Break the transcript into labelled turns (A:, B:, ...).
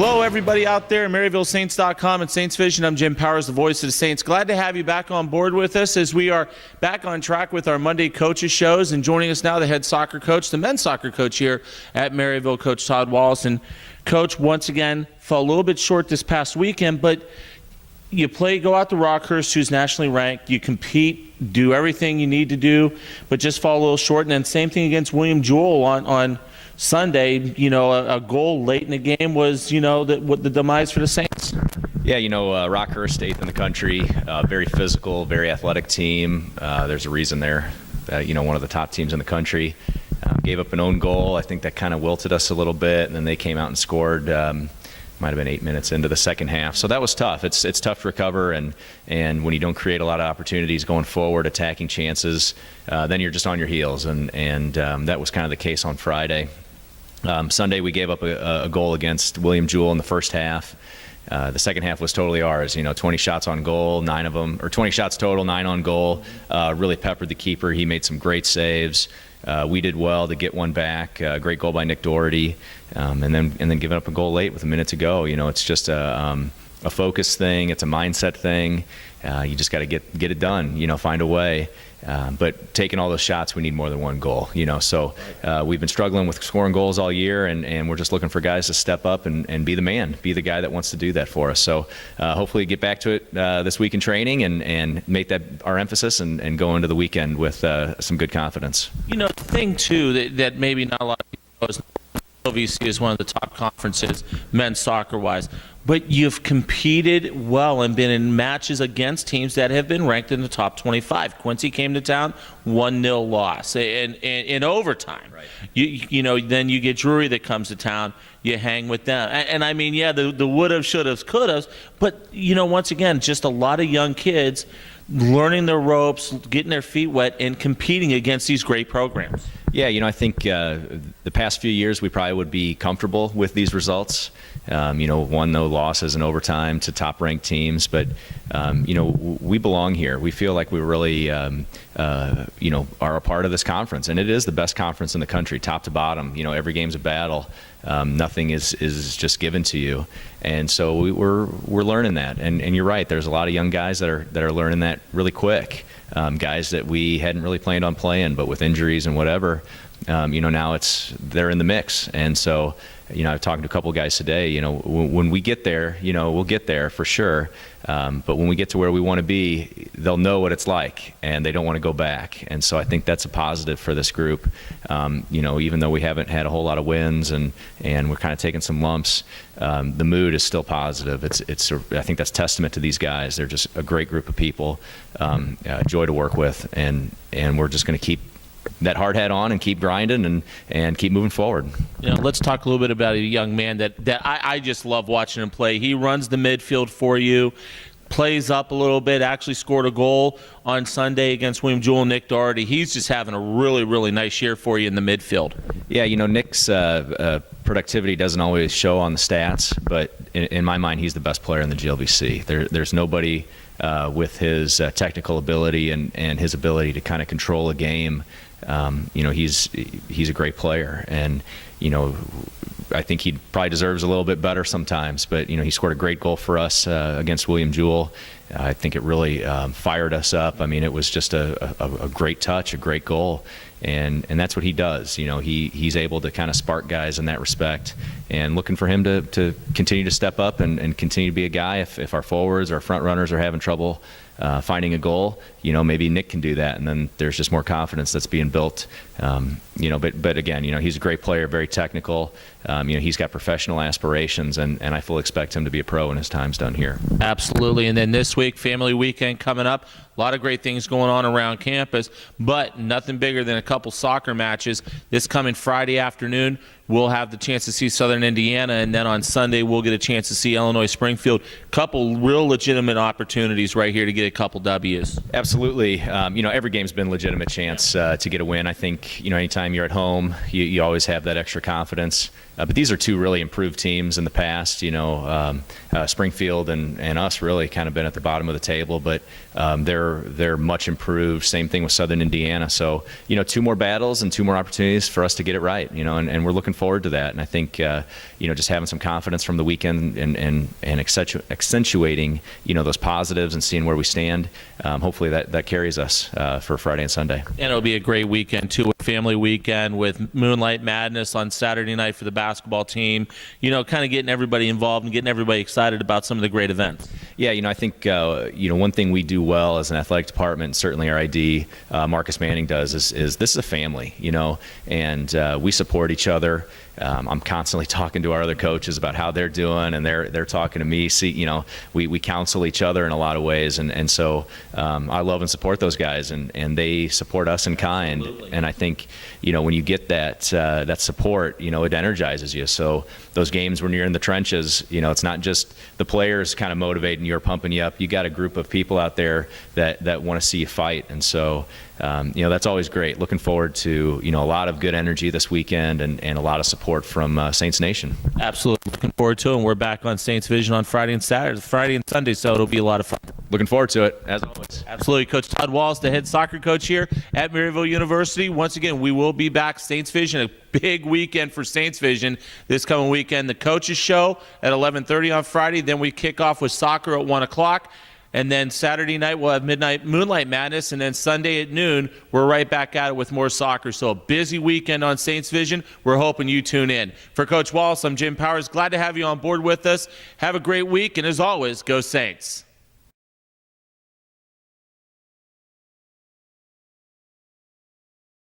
A: Hello, everybody out there at MaryvilleSaints.com and Saints Vision. I'm Jim Powers, the voice of the Saints. Glad to have you back on board with us as we are back on track with our Monday coaches shows. And joining us now, the head soccer coach, the men's soccer coach here at Maryville, Coach Todd Wallace. And Coach, once again, fell a little bit short this past weekend, but you go out to Rockhurst, who's nationally ranked. You compete, do everything you need to do, but just fall a little short. And then same thing against William Jewell on Sunday. You know, a goal late in the game was, the demise for the Saints.
B: Yeah, Rockhurst, 8th in the country, very physical, very athletic team. There's a reason they're, one of the top teams in the country. Gave up an own goal. I think that kind of wilted us a little bit, and then they came out and scored. Might have been 8 minutes into the second half. So that was tough. It's tough to recover, and when you don't create a lot of opportunities going forward, attacking chances, then you're just on your heels, and that was kind of the case on Friday. Sunday we gave up a goal against William Jewell in the first half. The second half was totally ours. 20 shots on goal, 9 of them, or 20 shots total, 9 on goal. Really peppered the keeper. He made some great saves. We did well to get one back. Great goal by Nick Doherty, and then giving up a goal late with a minute to go. It's just a focus thing. It's a mindset thing. You just got to get it done. Find a way. But taking all those shots, we need more than one goal. So we've been struggling with scoring goals all year, and we're just looking for guys to step up and be the man, be the guy that wants to do that for us. So hopefully get back to it this week in training and make that our emphasis and go into the weekend with some good confidence.
A: The thing too that maybe not a lot of people know is LVC is one of the top conferences, men's soccer-wise, but you've competed well and been in matches against teams that have been ranked in the top 25. Quincy came to town, 1-0 loss in overtime. Right. Then you get Drury that comes to town, you hang with them. And I mean, yeah, the would-have, should-have, could-have, but, once again, just a lot of young kids learning their ropes, getting their feet wet, and competing against these great programs.
B: Yeah, I think the past few years we probably would be comfortable with these results. 1-0 losses in overtime to top-ranked teams, but we belong here. We feel like we really, are a part of this conference, and it is the best conference in the country, top to bottom. Every game's a battle. Nothing is just given to you, and so we're learning that. And you're right. There's a lot of young guys that are learning that really quick. Guys that we hadn't really planned on playing, but with injuries and whatever, now they're in the mix. And so, I've talked to a couple of guys today. When we get there, we'll get there for sure. But when we get to where we want to be, they'll know what it's like, and they don't want to go back. And so I think that's a positive for this group. Even though we haven't had a whole lot of wins and we're kind of taking some lumps, the mood is still positive. I think that's testament to these guys. They're just a great group of people, joy to work with, and we're just going to keep that hard hat on and keep grinding and keep moving forward.
A: Let's talk a little bit about a young man that I just love watching him play. He runs the midfield for you, plays up a little bit, actually scored a goal on Sunday against William Jewell, Nick Doherty. He's just having a really, really nice year for you in the midfield. Yeah,
B: Nick's productivity doesn't always show on the stats, but in my mind, he's the best player in the GLVC. There's nobody with his technical ability and his ability to kind of control a game. He's a great player, and I think he probably deserves a little bit better sometimes. But he scored a great goal for us against William Jewell. I think it really fired us up. I mean, it was just a great touch, a great goal, and that's what he does. He's able to kind of spark guys in that respect, and looking for him to continue to step up and continue to be a guy. If our forwards, our front runners are having trouble finding a goal, maybe Nick can do that, and then there's just more confidence that's being built. But again, he's a great player, very technical. He's got professional aspirations, and I fully expect him to be a pro when his time's done here.
A: Absolutely. And then this week, family weekend coming up. A lot of great things going on around campus, but nothing bigger than a couple soccer matches. This coming Friday afternoon, we'll have the chance to see Southern Indiana, and then on Sunday we'll get a chance to see Illinois Springfield. Couple real legitimate opportunities right here to get a couple W's.
B: Absolutely. Every game's been a legitimate chance to get a win. I think, anytime you're at home, you always have that extra confidence. But these are two really improved teams in the past. Springfield and us really kind of been at the bottom of the table, but they're much improved. Same thing with Southern Indiana. So, two more battles and two more opportunities for us to get it right. And we're looking forward to that. And I think, just having some confidence from the weekend and accentuating, those positives and seeing where we stand, hopefully that carries us for Friday and Sunday.
A: And it'll be a great weekend, too, a family weekend with Moonlight Madness on Saturday night for the basketball team, kind of getting everybody involved and getting everybody excited about some of the great events.
B: Yeah, I think, one thing we do well as an athletic department, certainly our ID, Marcus Manning does, is this is a family, and we support each other. I'm constantly talking to our other coaches about how they're doing, and they're talking to me. We counsel each other in a lot of ways, and so I love and support those guys, and they support us in kind.
A: Absolutely.
B: And I think when you get that support, it energizes you. So those games when you're in the trenches, it's not just the players kind of motivating you or pumping you up. You got a group of people out there that want to see you fight, and so that's always great. Looking forward to a lot of good energy this weekend and a lot of support from Saints Nation.
A: Absolutely. Looking forward to it. And we're back on Saints Vision on Friday and Sunday, so it'll be a lot of fun.
B: Looking forward to it, as always.
A: Absolutely. Coach Todd Wallace, the head soccer coach here at Maryville University. Once again, we will be back. Saints Vision, a big weekend for Saints Vision this coming weekend. The coaches show at 11:30 on Friday. Then we kick off with soccer at 1 o'clock. And then Saturday night, we'll have midnight Moonlight Madness. And then Sunday at noon, we're right back at it with more soccer. So a busy weekend on Saints Vision. We're hoping you tune in. For Coach Wallace, I'm Jim Powers. Glad to have you on board with us. Have a great week. And as always, go Saints.